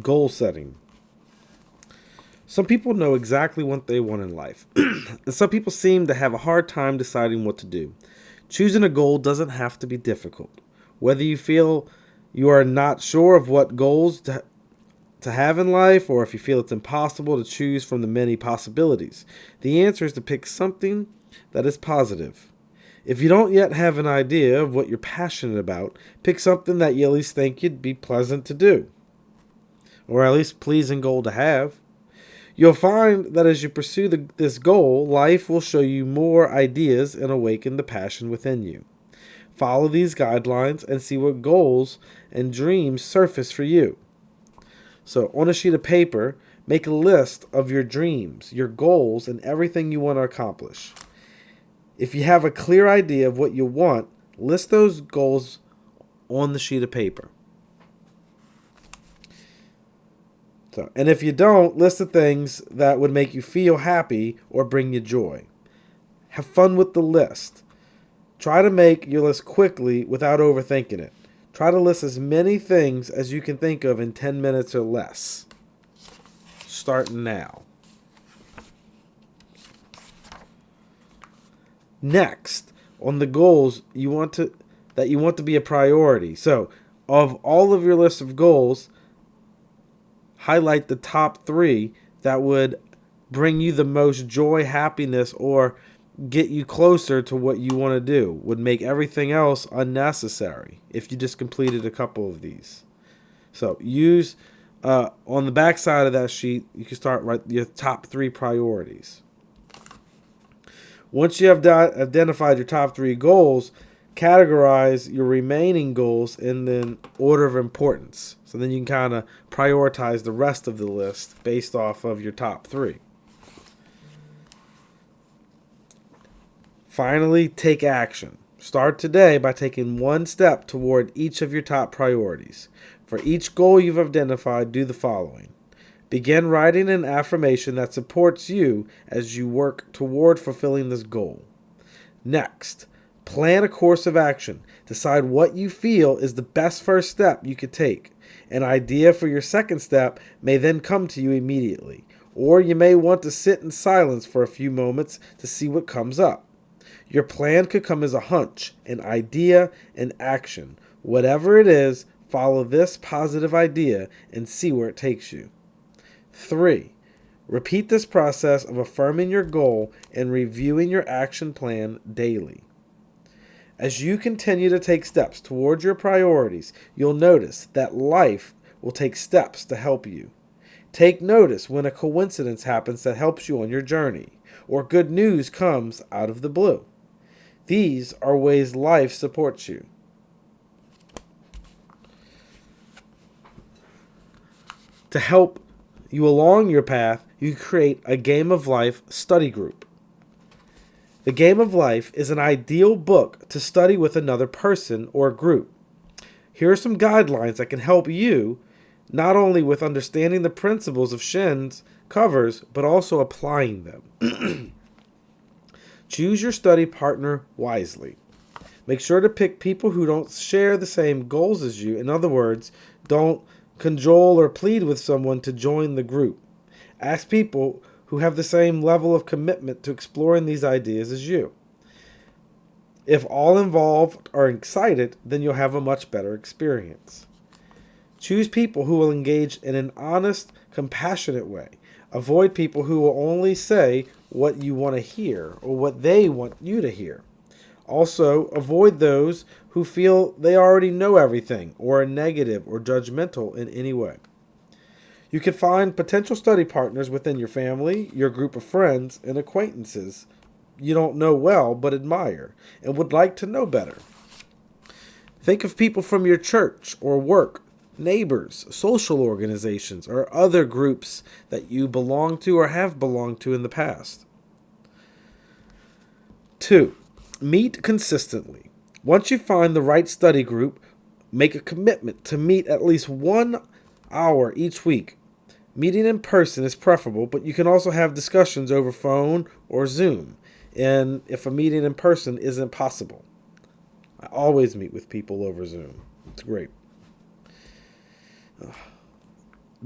Goal setting. Some people know exactly what they want in life, and some people seem to have a hard time deciding what to do. Choosing a goal doesn't have to be difficult. Whether you feel you are not sure of what goals to have in life, or if you feel it's impossible to choose from the many possibilities, the answer is to pick something that is positive. If you don't yet have an idea of what you're passionate about, pick something that you at least think you'd be pleasant to do, or at least pleasing goal to have. You'll find that as you pursue this goal, life will show you more ideas and awaken the passion within you. Follow these guidelines and see what goals and dreams surface for you. So, on a sheet of paper, make a list of your dreams, your goals, and everything you want to accomplish. If you have a clear idea of what you want, list those goals on the sheet of paper. And if you don't, list the things that would make you feel happy or bring you joy. Have fun with the list. Try to make your list quickly without overthinking it. Try to list as many things as you can think of in 10 minutes or less. Start now. Next, on the goals you want to be a priority. So, of all of your list of goals, highlight the top 3 that would bring you the most joy, happiness, or get you closer to what you want to do, would make everything else unnecessary if you just completed a couple of these. So use, on the back side of that sheet, you can start write your top 3 priorities. Once you have identified your top 3 goals, categorize your remaining goals in the order of importance. So then you can kind of prioritize the rest of the list based off of your top 3. Finally, take action. Start today by taking one step toward each of your top priorities. For each goal you've identified, do the following. Begin writing an affirmation that supports you as you work toward fulfilling this goal. Next, plan a course of action. Decide what you feel is the best first step you could take. An idea for your second step may then come to you immediately, or you may want to sit in silence for a few moments to see what comes up. Your plan could come as a hunch, an idea, an action. Whatever it is, follow this positive idea and see where it takes you. 3. Repeat this process of affirming your goal and reviewing your action plan daily. As you continue to take steps towards your priorities, you'll notice that life will take steps to help you. Take notice when a coincidence happens that helps you on your journey, or good news comes out of the blue. These are ways life supports you. To help you along your path, you create a Game of Life study group. The Game of Life is an ideal book to study with another person or group. Here are some guidelines that can help you not only with understanding the principles of Shinn's covers, but also applying them. Choose your study partner wisely. Make sure to pick people who don't share the same goals as you. In other words, don't cajole or plead with someone to join the group. Ask people who have the same level of commitment to exploring these ideas as you. If all involved are excited, then you'll have a much better experience. Choose people who will engage in an honest, compassionate way. Avoid people who will only say what you want to hear or what they want you to hear. Also, avoid those who feel they already know everything or are negative or judgmental in any way. You can find potential study partners within your family, your group of friends, and acquaintances you don't know well but admire and would like to know better. Think of people from your church or work, neighbors, social organizations, or other groups that you belong to or have belonged to in the past. 2. Meet consistently. Once you find the right study group, make a commitment to meet at least 1 hour each week. Meeting in person is preferable, but you can also have discussions over phone or Zoom, and if a meeting in person isn't possible. I always meet with people over Zoom. It's great.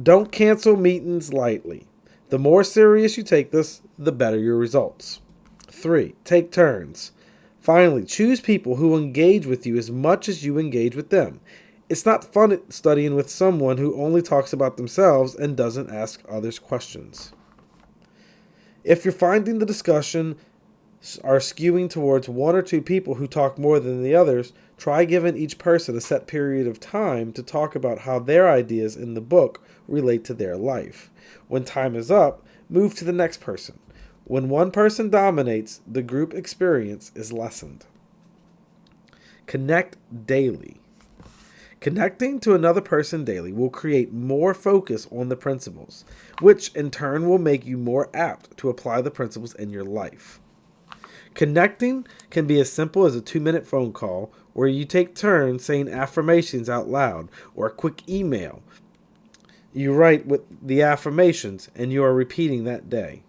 Don't cancel meetings lightly. The more serious you take this, the better your results. 3. Take turns. Finally, choose people who engage with you as much as you engage with them. It's not fun studying with someone who only talks about themselves and doesn't ask others questions. If you're finding the discussion are skewing towards one or two people who talk more than the others, try giving each person a set period of time to talk about how their ideas in the book relate to their life. When time is up, move to the next person. When one person dominates, the group experience is lessened. Connect daily. Connecting to another person daily will create more focus on the principles, which in turn will make you more apt to apply the principles in your life. Connecting can be as simple as a 2-minute phone call where you take turns saying affirmations out loud, or a quick email. You write with the affirmations and you are repeating that day.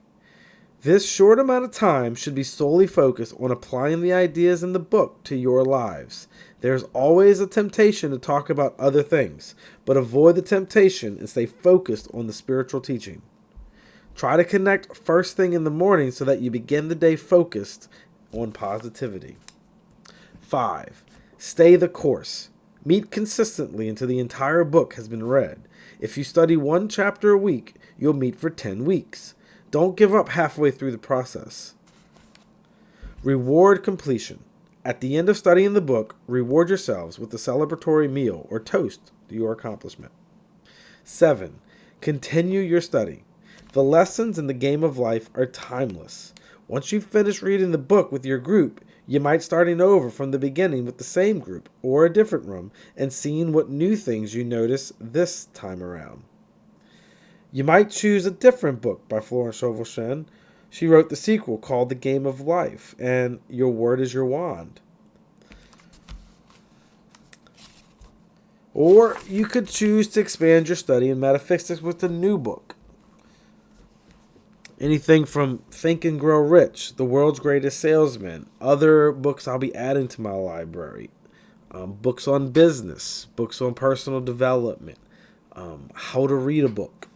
This short amount of time should be solely focused on applying the ideas in the book to your lives. There's always a temptation to talk about other things, but avoid the temptation and stay focused on the spiritual teaching. Try to connect first thing in the morning so that you begin the day focused on positivity. 5. Stay the course. Meet consistently until the entire book has been read. If you study 1 chapter a week, you'll meet for 10 weeks. Don't give up halfway through the process. Reward completion. At the end of studying the book, reward yourselves with a celebratory meal or toast to your accomplishment. 7. Continue your study. The lessons in the game of life are timeless. Once you've finished reading the book with your group, you might starting over from the beginning with the same group or a different room and seeing what new things you notice this time around. You might choose a different book by Florence Schinn. She wrote the sequel called The Game of Life, and Your Word is Your Wand. Or you could choose to expand your study in metaphysics with a new book. Anything from Think and Grow Rich, The World's Greatest Salesman, other books I'll be adding to my library, books on business, books on personal development, how to read a book,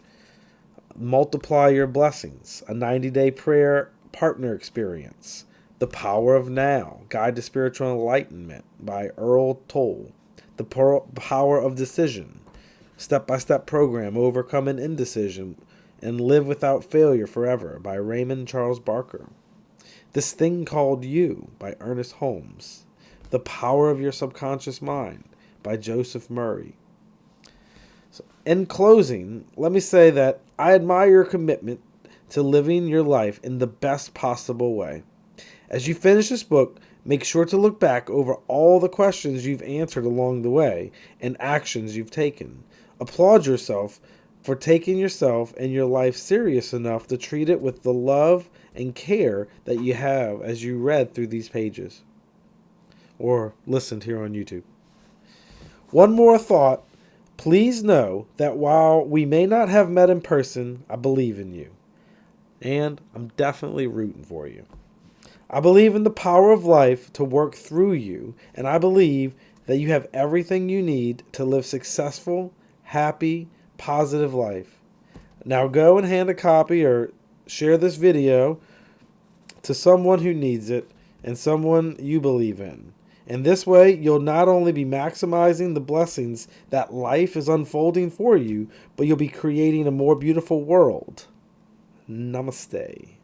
Multiply Your Blessings, a 90-day prayer partner experience, The Power of Now, Guide to Spiritual Enlightenment by Earl Tolle, The Power of Decision, Step-by-Step Program, Overcoming Indecision, and Live Without Failure Forever by Raymond Charles Barker, This Thing Called You by Ernest Holmes, The Power of Your Subconscious Mind by Joseph Murray. So, in closing, let me say that I admire your commitment to living your life in the best possible way. As you finish this book, make sure to look back over all the questions you've answered along the way and actions you've taken. Applaud yourself for taking yourself and your life serious enough to treat it with the love and care that you have as you read through these pages or listened here on YouTube. One more thought. Please know that while we may not have met in person, I believe in you. And I'm definitely rooting for you. I believe in the power of life to work through you, and I believe that you have everything you need to live successful, happy, positive life. Now go and hand a copy or share this video to someone who needs it and someone you believe in. And this way, you'll not only be maximizing the blessings that life is unfolding for you, but you'll be creating a more beautiful world. Namaste.